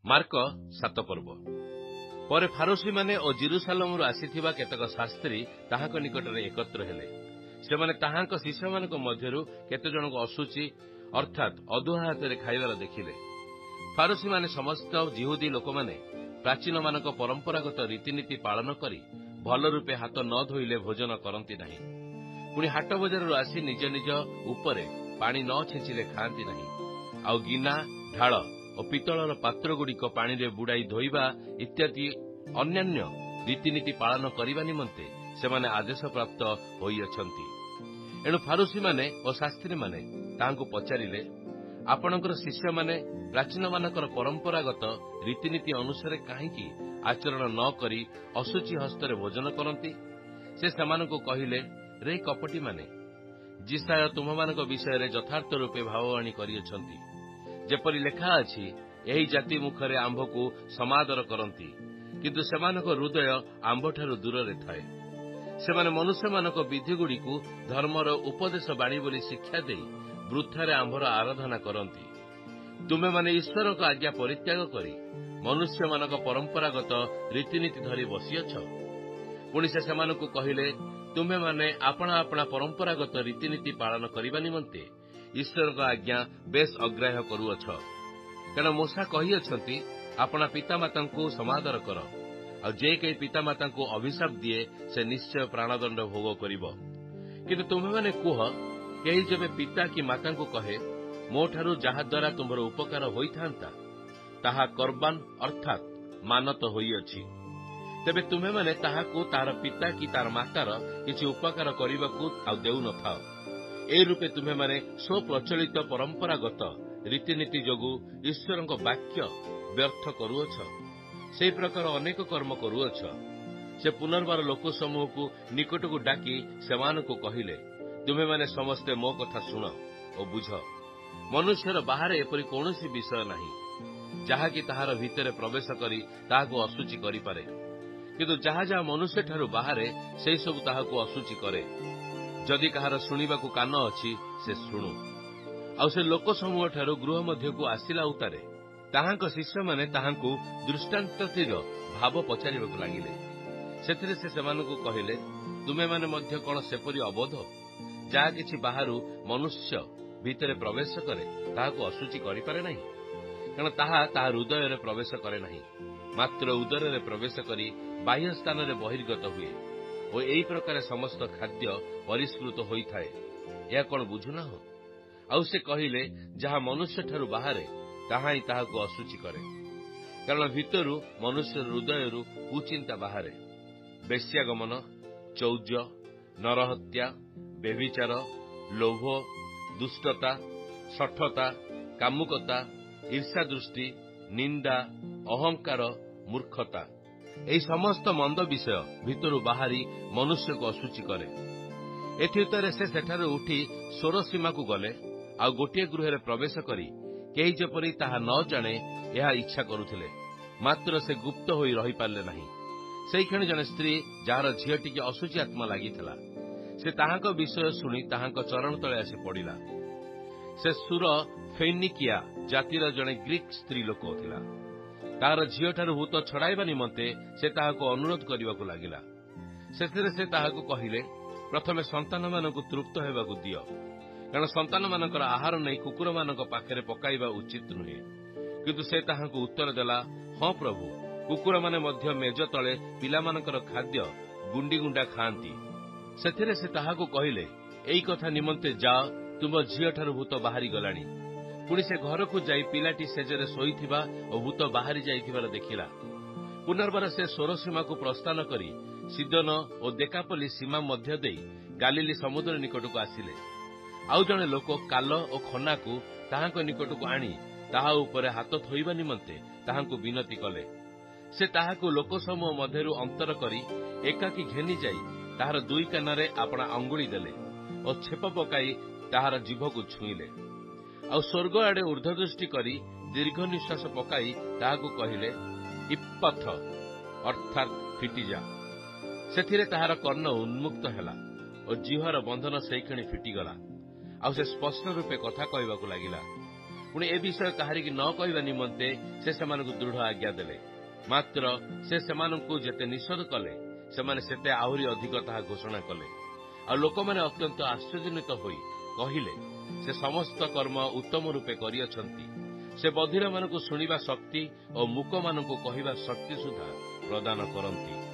Mark 7 ପର୍ବ। ପରେ ଫାରୁସୀମାନେ ଓ ଜେରୁସାଲେମରୁ ଆସିଥିବା କେତେକ ଶାସ୍ତ୍ରୀ ତାହାଙ୍କ ନିକଟରେ ଏକତ୍ର ହେଲେ। ସେମାନେ ତାହାଙ୍କ ଶିଷ୍ୟମାନଙ୍କ ମଧ୍ୟରୁ କେତେଜଣଙ୍କୁ ଅଶୁଚି ଅର୍ଥାତ୍ ଅଧୁଆ ହାତରେ ଖାଇବାର ଦେଖିଲେ। ଫାରୁସୀମାନେ ସମସ୍ତ ଜିହୁଦୀ ଲୋକମାନେ ପ୍ରାଚୀନମାନଙ୍କ ପରମ୍ପରାଗତ ରୀତିନୀତି ପାଳନ କରି ଭଲ ରୂପେ ହାତ ନ ଧୋଇଲେ ଭୋଜନ କରନ୍ତି ନାହିଁ। ପୁଣି ହାଟ ବଜାରରୁ ଆସି ନିଜ ନିଜ ଉପରେ ପାଣି ନ ଛିଞ୍ଚିଲେ ଖାଆନ୍ତି ନାହିଁ। ଆଉ ଗିନା, ଢାଳ ଓ ପିତ୍ତଳର ପାତ୍ରଗୁଡ଼ିକ ପାଣିରେ ବୁଡାଇ ଧୋଇବା ଇତ୍ୟାଦି ଅନ୍ୟାନ୍ୟ ରୀତିନୀତି ପାଳନ କରିବା ନିମନ୍ତେ ସେମାନେ ଆଦେଶପ୍ରାପ୍ତ ହୋଇଅଛନ୍ତି। ଏଣୁ ଫାରୁସୀମାନେ ଓ ଶାସ୍ତ୍ରୀମାନେ ତାହାଙ୍କୁ ପଚାରିଲେ, ଆପଣଙ୍କର ଶିଷ୍ୟମାନେ ପ୍ରାଚୀନମାନଙ୍କର ପରମ୍ପରାଗତ ରୀତିନୀତି ଅନୁସାରେ କାହିଁକି ଆଚରଣ ନ କରି ଅଶୁଚି ହସ୍ତରେ ଭୋଜନ କରନ୍ତି? ସେ ସେମାନଙ୍କୁ କହିଲେ, ରେ କପଟିମାନେ, ଯିଶାୟ ତୁମମାନଙ୍କ ବିଷୟରେ ଯଥାର୍ଥ ରୂପେ ଭାବବାଣୀ କରିଅଛନ୍ତି। ଯେପରି ଲେଖା ଅଛି, ଏହି ଜାତି ମୁଖରେ ଆମ୍ଭକୁ ସମାଦର କରନ୍ତି, କିନ୍ତୁ ସେମାନଙ୍କ ହୃଦୟ ଆମ୍ଭଠାରୁ ଦୂରରେ ଥାଏ। ସେମାନେ ମନୁଷ୍ୟମାନଙ୍କ ବିଧିଗୁଡ଼ିକୁ ଧର୍ମର ଉପଦେଶ ବାଣୀ ବୋଲି ଶିକ୍ଷା ଦେଇ ବୃଥାରେ ଆମ୍ଭର ଆରାଧନା କରନ୍ତି। ତୁମେମାନେ ଈଶ୍ୱରଙ୍କ ଆଜ୍ଞା ପରିତ୍ୟାଗ କରି ମନୁଷ୍ୟମାନଙ୍କ ପରମ୍ପରାଗତ ରୀତିନୀତି ଧରି ବସିଅଛ। ପୁଣି ସେ ସେମାନଙ୍କୁ କହିଲେ, ତୁମେମାନେ ଆପଣା ଆପଣା ପରମ୍ପରାଗତ ରୀତିନୀତି ପାଳନ କରିବା ନିମନ୍ତେ ଈଶ୍ୱରଙ୍କ ଆଜ୍ଞା ବେଶ୍ ଅଗ୍ରାହ୍ୟ କରୁଅଛ। କାରଣ ମୋଶା କହିଅଛନ୍ତି, ଆପଣା ପିତାମାତାଙ୍କୁ ସମାଦର କର, ଆଉ ଯେ କେହି ପିତାମାତାଙ୍କୁ ଅଭିଶାପ ଦିଏ ସେ ନିଶ୍ଚୟ ପ୍ରାଣଦଣ୍ଡ ଭୋଗ କରିବ। କିନ୍ତୁ ତୁମେମାନେ କୁହ, କେହି ଯେବେ ପିତା କି ମାତାଙ୍କୁ କହେ, ମୋଠାରୁ ଯାହାଦ୍ୱାରା ତୁମର ଉପକାର ହୋଇଥାନ୍ତା, ତାହା କର୍ବାନ ଅର୍ଥାତ୍ ମାନତ ହୋଇଅଛି, ତେବେ ତୁମେମାନେ ତାହାକୁ ତାହାର ପିତା କି ତାର ମାତାର କିଛି ଉପକାର କରିବାକୁ ଆଉ ଦେଉନଥାଅ। ଏହି ରୂପେ ତୁମେମାନେ ସ୍ୱପ୍ରଚଳିତ ପରମ୍ପରାଗତ ରୀତିନୀତି ଯୋଗୁଁ ଈଶ୍ୱରଙ୍କ ବାକ୍ୟ ବ୍ୟର୍ଥ କରୁଅଛ। ସେହି ପ୍ରକାର ଅନେକ କର୍ମ କରୁଅଛ। ସେ ପୁନର୍ବାର ଲୋକ ସମୂହକୁ ନିକଟକୁ ଡାକି ସେମାନଙ୍କୁ କହିଲେ, ତୁମେମାନେ ସମସ୍ତେ ମୋ କଥା ଶୁଣ ଓ ବୁଝ। ମନୁଷ୍ୟର ବାହାରେ ଏପରି କୌଣସି ବିଷୟ ନାହିଁ, ଯାହାକି ତାହାର ଭିତରେ ପ୍ରବେଶ କରି ତାହାକୁ ଅଶୁଚି କରିପାରେ। କିନ୍ତୁ ଯାହା ଯାହା ମନୁଷ୍ୟଠାରୁ ବାହାରେ, ସେହିସବୁ ତାହାକୁ ଅଶୁଚି କରେ। ଯଦି କାହାର ଶୁଣିବାକୁ କାନ ଅଛି, ସେ ଶୁଣୁ। ଆଉ ସେ ଲୋକ ସମୂହଠାରୁ ଗୃହ ମଧ୍ୟକୁ ଆସିଲା ଉତ୍ତାରେ ତାହାଙ୍କ ଶିଷ୍ୟମାନେ ତାହାଙ୍କୁ ଦୃଷ୍ଟାନ୍ତଟିର ଭାବ ପଚାରିବାକୁ ଲାଗିଲେ। ସେଥିରେ ସେ ସେମାନଙ୍କୁ କହିଲେ, ତୁମେମାନେ ମଧ୍ୟ କଣ ସେପରି ଅବୋଧ? ଯାହା କିଛି ବାହାରୁ ମନୁଷ୍ୟ ଭିତରେ ପ୍ରବେଶ କରେ ତାହାକୁ ଅଶୁଚି କରିପାରେ ନାହିଁ, କାରଣ ତାହା ହୃଦୟରେ ପ୍ରବେଶ କରେ ନାହିଁ, ମାତ୍ର ଉଦରରେ ପ୍ରବେଶ କରି ବାହ୍ୟ ସ୍ଥାନରେ ବହିର୍ଗତ ହୁଏ। ଓ ଏହି ପ୍ରକାର ସମସ୍ତ ଖାଦ୍ୟ ପରିଷ୍କୃତ ହୋଇଥାଏ। ଏହା କଣ ବୁଝୁନାହଁ? ଆଉ ସେ କହିଲେ, ଯାହା ମନୁଷ୍ୟଠାରୁ ବାହାରେ ତାହା ହିଁ ତାହାକୁ ଅଶୁଚି କରେ। କାରଣ ଭିତରୁ ମନୁଷ୍ୟ ହୃଦୟରୁ କୁଚିନ୍ତା ବାହାରେ, ବେଶ୍ୟାଗମନ, ଚୌର୍ଯ୍ୟ, ନରହତ୍ୟା, ବ୍ୟଭିଚାର, ଲୋଭ, ଦୁଷ୍ଟତା, ଶଠତା, କାମୁକତା, ଈର୍ଷାଦୃଷ୍ଟି, ନିନ୍ଦା, ଅହଙ୍କାର, ମୂର୍ଖତା। ଏହି ସମସ୍ତ ମନ୍ଦ ବିଷୟ ଭିତରୁ ବାହାରି ମନୁଷ୍ୟକୁ ଅଶୁଚି କରେ। ଏଥିଉତ୍ତରେ ସେ ସେଠାରୁ ଉଠି ସୋରସୀମାକୁ ଗଲେ, ଆଉ ଗୋଟିଏ ଗୃହରେ ପ୍ରବେଶ କରି କେହି ଯେପରି ତାହା ନ ଜାଣେ ଏହା ଇଚ୍ଛା କରୁଥିଲେ, ମାତ୍ର ସେ ଗୁପ୍ତ ହୋଇ ରହିପାରିଲେ ନାହିଁ। ସେହିକ୍ଷଣି ଜଣେ ସ୍ତ୍ରୀ, ଯାହାର ଝିଅଟିକେ ଅଶୁଚି ଆତ୍ମା ଲାଗିଥିଲା, ସେ ତାହାଙ୍କ ବିଷୟ ଶୁଣି ତାହାଙ୍କ ଚରଣ ତଳେ ଆସି ପଡ଼ିଲା। ସେ ସୁର ଫେନିକିଆ ଜାତିର ଜଣେ ଗ୍ରୀକ୍ ସ୍ତ୍ରୀ ଲୋକ ଥିଲା। ତାହାର ଝିଅଠାରୁ ଭୂତ ଛଡ଼ାଇବା ନିମନ୍ତେ ସେ ତାହାକୁ ଅନୁରୋଧ କରିବାକୁ ଲାଗିଲା। ସେଥିରେ ସେ ତାହାକୁ କହିଲେ, ପ୍ରଥମେ ସନ୍ତାନମାନଙ୍କୁ ତୃପ୍ତ ହେବାକୁ ଦିଅ, କାରଣ ସନ୍ତାନମାନଙ୍କର ଆହାର ନେଇ କୁକୁରମାନଙ୍କ ପାଖରେ ପକାଇବା ଉଚିତ ନୁହେଁ। କିନ୍ତୁ ସେ ତାହାଙ୍କୁ ଉତ୍ତର ଦେଲା, ହଁ ପ୍ରଭୁ, କୁକୁରମାନେ ମଧ୍ୟ ମେଜ ତଳେ ପିଲାମାନଙ୍କର ଖାଦ୍ୟ ଗୁଣ୍ଡି ଗୁଣ୍ଡା ଖାଆନ୍ତି। ସେଥିରେ ସେ ତାହାକୁ କହିଲେ, ଏଇ କଥା ନିମନ୍ତେ ଯାଅ, ତୁମ ଝିଅଠାରୁ ଭୂତ ବାହାରିଗଲାଣି। ପୁଣି ସେ ଘରକୁ ଯାଇ ପିଲାଟି ଶେଯରେ ଶୋଇଥିବା ଓ ଭୂତ ବାହାରି ଯାଇଥିବାର ଦେଖିଲା। ପୁନର୍ବାର ସେ ସୋରସୀମାକୁ ପ୍ରସ୍ଥାନ କରି ସିଦୋନ ଓ ଦେକାପୋଲି ସୀମା ମଧ୍ୟ ଦେଇ ଗାଲିଲି ସମୁଦ୍ର ନିକଟକୁ ଆସିଲେ। ଆଉ ଜଣେ ଲୋକ କାଲ ଓ ଖନାକୁ ତାହାଙ୍କ ନିକଟକୁ ଆଣି ତାହା ଉପରେ ହାତ ଥୋଇବା ନିମନ୍ତେ ତାହାଙ୍କୁ ବିନତି କଲେ। ସେ ତାହାକୁ ଲୋକସମୂହ ମଧ୍ୟରୁ ଅନ୍ତର କରି ଏକାକୀ ଘେନି ଯାଇ ତାହାର ଦୁଇ କାନରେ ଆପଣା ଅଙ୍ଗୁଳି ଦେଲେ ଓ ଛେପ ପକାଇ ତାହାର ଜିଭକୁ ଛୁଇଁଲେ। ଆଉ ସ୍ୱର୍ଗ ଆଡ଼େ ଊର୍ଦ୍ଧ୍ୱଦୃଷ୍ଟି କରି ଦୀର୍ଘ ନିଶ୍ୱାସ ପକାଇ ତାହାକୁ କହିଲେ, ଇପ୍ପଥ ଅର୍ଥାତ୍ ଫିଟିଯା। ସେଥିରେ ତାହାର କର୍ଣ୍ଣ ଉନ୍ମୁକ୍ତ ହେଲା ଓ ଜିହ୍ବାର ବନ୍ଧନ ସେଇକ୍ଷଣି ଫିଟିଗଲା, ଆଉ ସେ ସ୍ପଷ୍ଟ ରୂପେ କଥା କହିବାକୁ ଲାଗିଲା। ପୁଣି ଏ ବିଷୟ କାହାରିକି ନ କହିବା ନିମନ୍ତେ ସେ ସେମାନଙ୍କୁ ଦୃଢ଼ ଆଜ୍ଞା ଦେଲେ। ମାତ୍ର ସେ ସେମାନଙ୍କୁ ଯେତେ ନିଷେଧ କଲେ, ସେମାନେ ସେତେ ଆହୁରି ଅଧିକ ତାହା ଘୋଷଣା କଲେ। ଆଉ ଲୋକମାନେ ଅତ୍ୟନ୍ତ ଆଶ୍ଚର୍ଯ୍ୟାନ୍ୱିତ ହୋଇ କହିଲେ, ସେ ସମସ୍ତ କର୍ମ ଉତ୍ତମ ରୂପେ କରିଅଛନ୍ତି। ସେ ବଧିରମାନଙ୍କୁ ଶୁଣିବା ଶକ୍ତି ଓ ମୂକମାନଙ୍କୁ କହିବା ଶକ୍ତି ସୁଦ୍ଧା ପ୍ରଦାନ କରନ୍ତି।